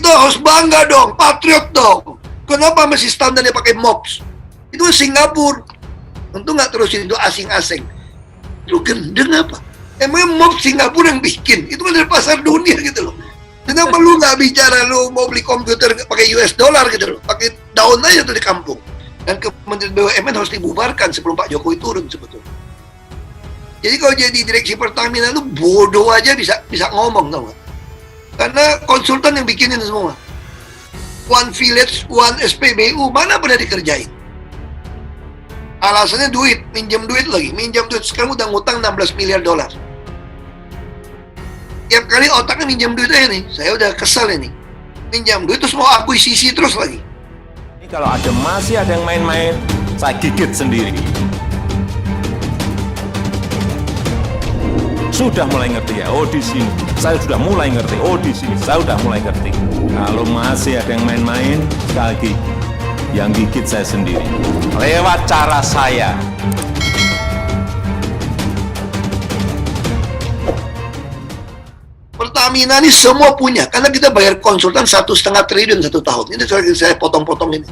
Kita harus bangga dong, patriot dong. Kenapa masih standarnya pakai MOPS? Itu Singapura. Tentu nggak terusin itu asing-asing. Lu gendeng apa? Emang MOPS Singapura yang bikin? Itu kan dari pasar dunia gitu loh. Kenapa lu nggak bicara lu mau beli komputer pakai US dollar gitu loh? Pakai daun aja tuh di kampung. Dan Kementerian BUMN harus dibubarkan sebelum Pak Jokowi turun sebetulnya. Jadi kalau jadi direksi Pertamina lu bodoh aja bisa ngomong, tau gak? Karena konsultan yang bikinin semua. One Village, One SPBU, mana pernah dikerjain? Alasannya duit, minjem duit lagi. Minjem duit, sekarang udah ngutang 16 miliar dolar. Tiap kali otaknya minjem duit aja nih. Saya udah kesel ini. Minjem duit terus mau akuisisi terus lagi. Ini kalau masih ada yang main-main, saya gigit sendiri. Sudah mulai ngerti ya, oh di sini. Saya sudah mulai ngerti, oh di sini. Saya sudah mulai ngerti. Kalau masih ada yang main-main, sekali lagi, yang gigit saya sendiri. Lewat cara saya. Pertamina ini semua punya, karena kita bayar konsultan 1,5 triliun satu tahun. Ini saya potong-potong ini.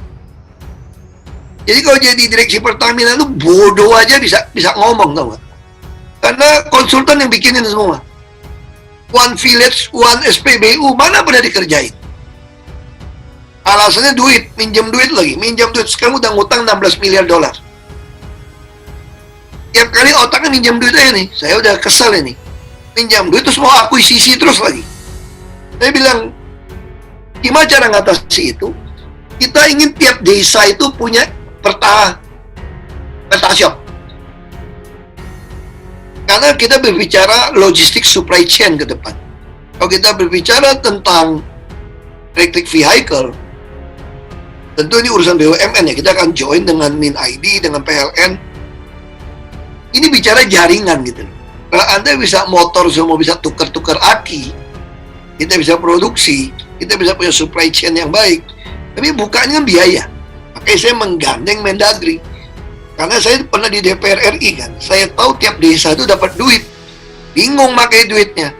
Jadi kalau jadi direksi Pertamina lu bodoh aja bisa ngomong, tau gak? Karena konsultan yang bikinin semua. One Village, One SPBU, mana pernah dikerjain? Alasannya duit, minjem duit lagi. Minjem duit, sekarang udah ngutang 16 miliar dolar. Tiap kali otaknya minjem duit aja nih. Saya udah kesel ini. Minjam duit terus mau akuisisi terus lagi. Saya bilang, gimana cara ngatasi itu? Kita ingin tiap desa itu punya peta shop. Karena kita berbicara logistik supply chain ke depan. Kalau kita berbicara tentang electric vehicle, tentu ini urusan BUMN ya. Kita akan join dengan MinID, dengan PLN. Ini bicara jaringan gitu. Kalau Anda bisa motor semua bisa tukar-tukar aki, kita bisa produksi, kita bisa punya supply chain yang baik. Tapi bukannya biaya. Makanya saya menggandeng Mendagri. Karena saya pernah di DPR RI kan, saya tahu tiap desa itu dapat duit, bingung pakai duitnya.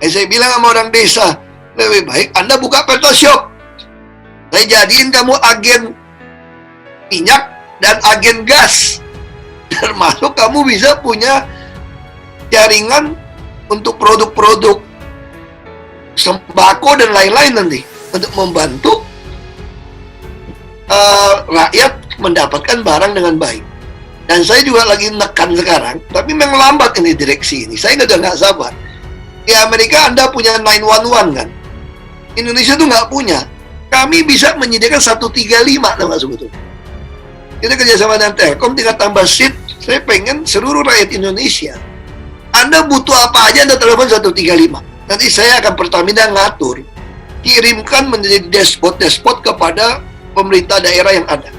Saya bilang sama orang desa, lebih baik Anda buka peta shop. Saya jadiin kamu agen minyak dan agen gas, termasuk kamu bisa punya jaringan untuk produk-produk sembako dan lain-lain nanti untuk membantu rakyat mendapatkan barang dengan baik. Dan saya juga lagi nekan sekarang, tapi memang lambat ini direksi ini. Saya udah nggak sabar. Di Amerika Anda punya 911 kan? Indonesia tuh nggak punya. Kami bisa menyediakan 135, tau nggak sebetulnya? Kita kerjasama dengan Telkom, tinggal tambah seat. Saya pengen seluruh rakyat Indonesia. Anda butuh apa aja, Anda telepon 135. Nanti saya akan Pertamina ngatur, kirimkan menjadi dashboard kepada pemerintah daerah yang ada.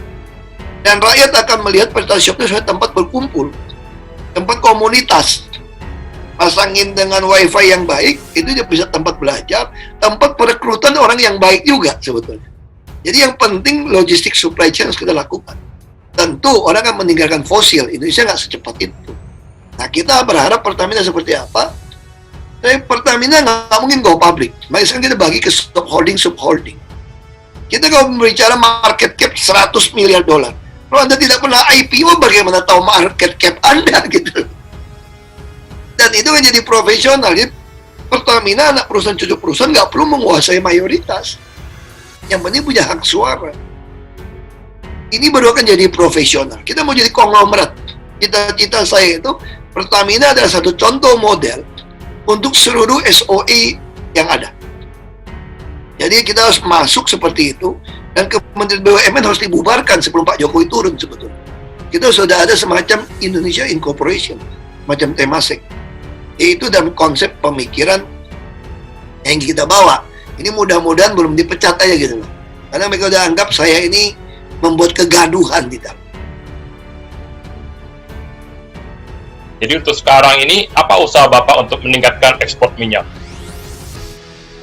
Dan rakyat akan melihat peta shop itu sebagai tempat berkumpul, tempat komunitas. Pasangin dengan wifi yang baik, itu dia bisa tempat belajar, tempat perekrutan orang yang baik juga sebetulnya. Jadi yang penting logistik supply chain harus kita lakukan. Tentu orang akan meninggalkan fosil, Indonesia nggak secepat itu. Nah kita berharap Pertamina seperti apa? Pertamina nggak mungkin go public. Makanya sekarang kita bagi ke subholding. Kita kalau berbicara market cap 100 miliar dolar. Kalau Anda tidak pernah IPO, bagaimana tahu market cap Anda gitu? Dan itu kan jadi profesional. Jadi Pertamina anak perusahaan cucu perusahaan nggak perlu menguasai mayoritas. Yang penting punya hak suara. Ini baru akan jadi profesional. Kita mau jadi konglomerat. Cita-cita saya itu Pertamina adalah satu contoh model untuk seluruh SOE yang ada. Jadi kita harus masuk seperti itu. Dan Kementerian BUMN harus dibubarkan sebelum Pak Jokowi turun sebetulnya. Kita sudah ada semacam Indonesia Incorporation, macam Temasek. Itu dalam konsep pemikiran yang kita bawa. Ini mudah-mudahan belum dipecat aja gitu loh. Karena mereka udah anggap saya ini membuat kegaduhan di dalam. Jadi untuk sekarang ini, apa usaha Bapak untuk meningkatkan ekspor minyak?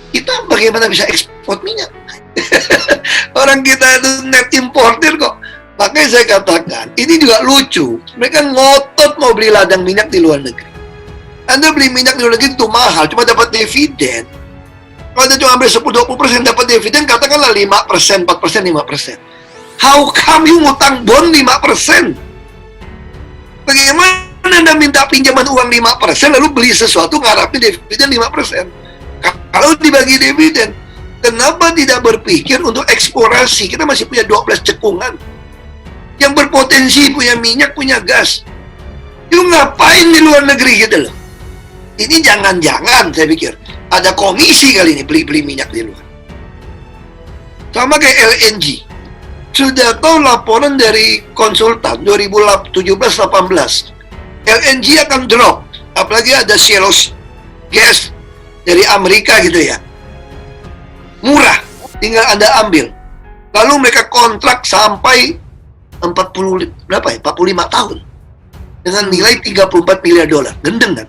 Kita bagaimana bisa ekspor minyak? Orang kita itu net importer kok. Makanya saya katakan, ini juga lucu. Mereka ngotot mau beli ladang minyak di luar negeri. Anda beli minyak di luar negeri itu mahal, cuma dapat dividen. Kalau dia cuma ambil 10-20% dapat dividen, katakanlah 5%, 4%, 5%. How come you ngutang bond 5%? Bagaimana Anda minta pinjaman uang 5% lalu beli sesuatu ngarapin dividen 5%? Kalau dibagi dividen, kenapa tidak berpikir untuk eksplorasi? Kita masih punya 12 cekungan yang berpotensi, punya minyak, punya gas. You ngapain di luar negeri gitu loh? Ini jangan-jangan saya pikir ada komisi kali ini beli-beli minyak di luar. Sama kayak LNG. Sudah tahu laporan dari konsultan 2017-18, LNG akan drop. Apalagi ada shale gas dari Amerika gitu ya. Murah, tinggal Anda ambil. Lalu mereka kontrak sampai 45 tahun. Dengan nilai 34 miliar dolar. Gendeng kan?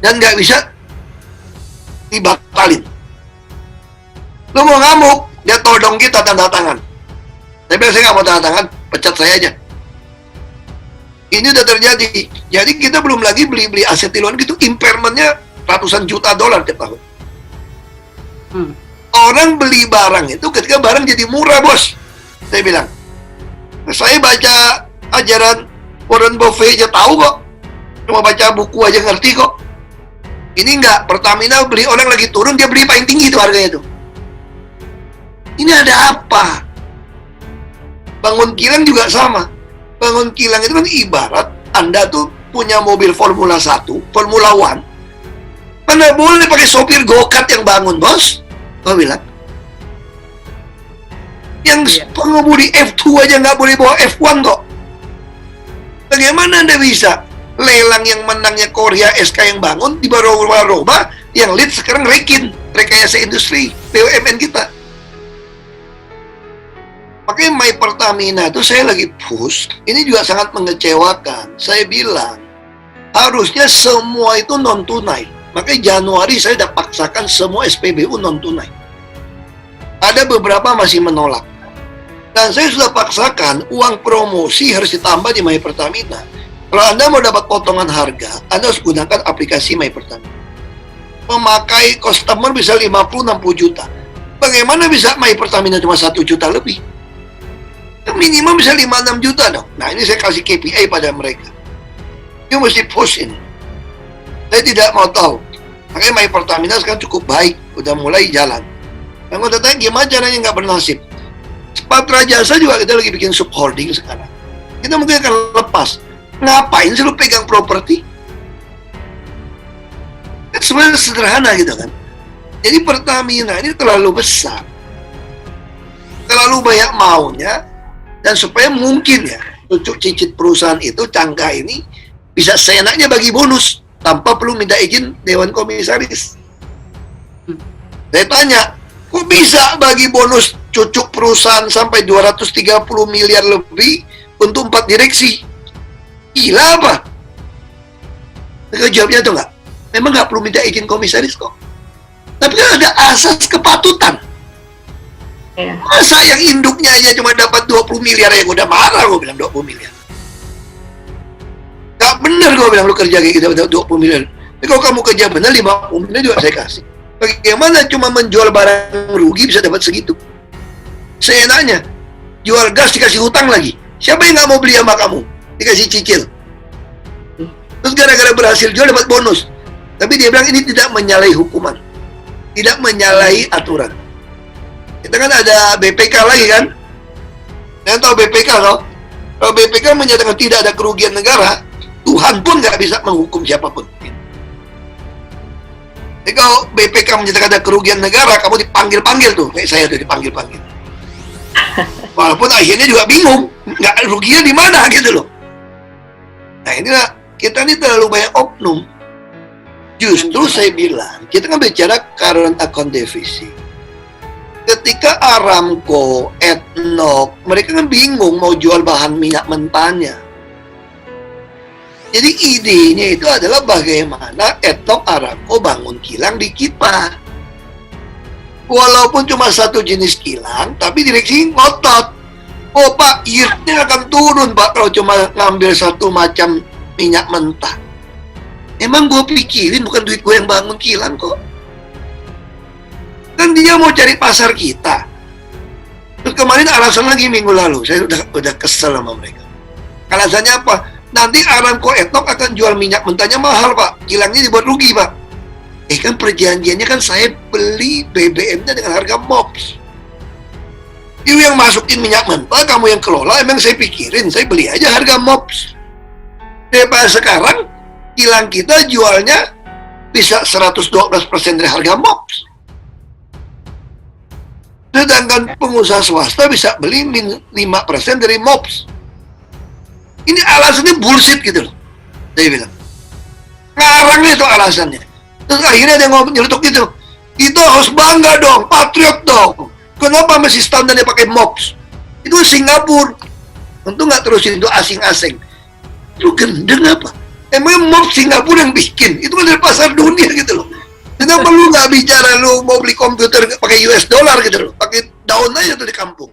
Dan nggak bisa dibatalin. Lo mau ngamuk, dia todong kita tanda tangan. Saya bilang saya nggak mau tanda tangan, pecat saya aja. Ini udah terjadi. Jadi kita belum lagi beli aset di luar gitu, impairmentnya ratusan juta dolar tiap tahun. Orang beli barang itu ketika barang jadi murah, bos. Saya bilang, saya baca ajaran Warren Buffett aja tahu kok. Cuma baca buku aja ngerti kok. Ini enggak, Pertamina beli orang lagi turun, dia beli paling tinggi itu harganya tuh. Ini ada apa? Bangun kilang juga sama. Bangun kilang itu kan ibarat Anda tuh punya mobil Formula 1, Formula 1. Mana boleh pakai sopir go-kart yang bangun, bos? Kau bilang. Yang pengemudi F2 aja nggak boleh bawa F1 kok. Bagaimana Anda bisa? Lelang yang menangnya Korea SK yang bangun, dibawa-bawa, yang lead sekarang Rekin, Rekayasa Industri, BUMN kita. Makanya My Pertamina itu saya lagi push, ini juga sangat mengecewakan. Saya bilang, harusnya semua itu non-tunai. Makanya Januari saya udah paksakan semua SPBU non-tunai. Ada beberapa masih menolak. Dan saya sudah paksakan, uang promosi harus ditambah di My Pertamina. Kalau Anda mau dapat potongan harga, Anda harus gunakan aplikasi My Pertamina. Memakai customer bisa 50-60 juta. Bagaimana bisa My Pertamina cuma 1 juta lebih? Minimum bisa 5-6 juta dong. Nah, ini saya kasih KPI pada mereka. You mesti push ini. Saya tidak mau tahu. Makanya My Pertamina sekarang cukup baik. Udah mulai jalan. Yang mau tanya gimana caranya nggak bernasib? Patra Jasa juga kita lagi bikin subholding sekarang. Kita mungkin akan lepas. Ngapain sih lu pegang properti? Kan sebenarnya sederhana gitu kan. Jadi Pertamina ini terlalu besar. Terlalu banyak maunya. Dan supaya mungkin ya, cucuk cicit perusahaan itu, Cangkah ini, bisa seenaknya bagi bonus. Tanpa perlu minta izin Dewan Komisaris. Saya tanya, kok bisa bagi bonus cucuk perusahaan sampai 230 miliar lebih untuk 4 direksi? Gila apa? Mereka jawabnya tuh nggak. Memang nggak perlu minta izin komisaris kok. Tapi kan ada asas kepatutan. Masa yang induknya aja cuma dapat 20 miliar yang udah marah, gue bilang 20 miliar. Gak bener gue bilang, lu kerja kayak gitu 20 miliar. Tapi kalau kamu kerja bener 50 miliar juga saya kasih. Bagaimana cuma menjual barang rugi bisa dapat segitu? Seenaknya, jual gas dikasih hutang lagi. Siapa yang nggak mau beli sama kamu? Dikasih cicil. Terus gara-gara berhasil jual dapat bonus. Tapi dia bilang ini tidak menyalahi hukuman. Tidak menyalahi aturan. Kita kan ada BPK lagi kan? Kalian tahu BPK loh? Kalau BPK menyatakan tidak ada kerugian negara, Tuhan pun nggak bisa menghukum siapapun. Jadi kalau BPK menyatakan ada kerugian negara, kamu dipanggil-panggil tuh. Kayak saya tuh dipanggil-panggil. Walaupun akhirnya juga bingung. Nggak ruginya di mana gitu loh. Nah inilah, kita ini terlalu banyak oknum. Justru saya bilang, kita kan bicara current account deficit. Ketika Aramco, ADNOC, mereka kan bingung mau jual bahan minyak mentahnya. Jadi idenya itu adalah bagaimana ADNOC, Aramco bangun kilang di kita. Walaupun cuma satu jenis kilang, tapi direksi ngotot. Oh Pak, yield-nya akan turun Pak kalau cuma ngambil satu macam minyak mentah. Emang gue pikirin bukan duit gue yang bangun kilang kok. Kan dia mau cari pasar kita. Terus kemarin alasan lagi minggu lalu, saya udah kesel sama mereka. Alasannya apa? Nanti Aramco Etnok akan jual minyak mentahnya mahal, Pak. Kilangnya dibuat rugi, Pak. Kan perjanjiannya kan saya beli BBM-nya dengan harga MOPS. Itu yang masukin minyak mentah, kamu yang kelola, emang saya pikirin, saya beli aja harga MOPS. Daripada sekarang, kilang kita jualnya bisa 112% dari harga MOPS. Sedangkan pengusaha swasta bisa beli 5% dari MOPS. Ini alasannya bullshit gitu loh. Saya bilang. Ngarang itu alasannya. Terus akhirnya dia ngomong nyelutuk gitu. Itu harus bangga dong, patriot dong. Kenapa masih standarnya pakai MOPS? Itu Singapura. Untung nggak terusin itu asing-asing. Lu gendeng apa? Emang MOPS Singapura yang bikin? Itu kan dari pasar dunia gitu loh. Kenapa lu nggak bicara lu mau beli komputer pakai US dollar gitu loh? Pakai daun aja tuh di kampung.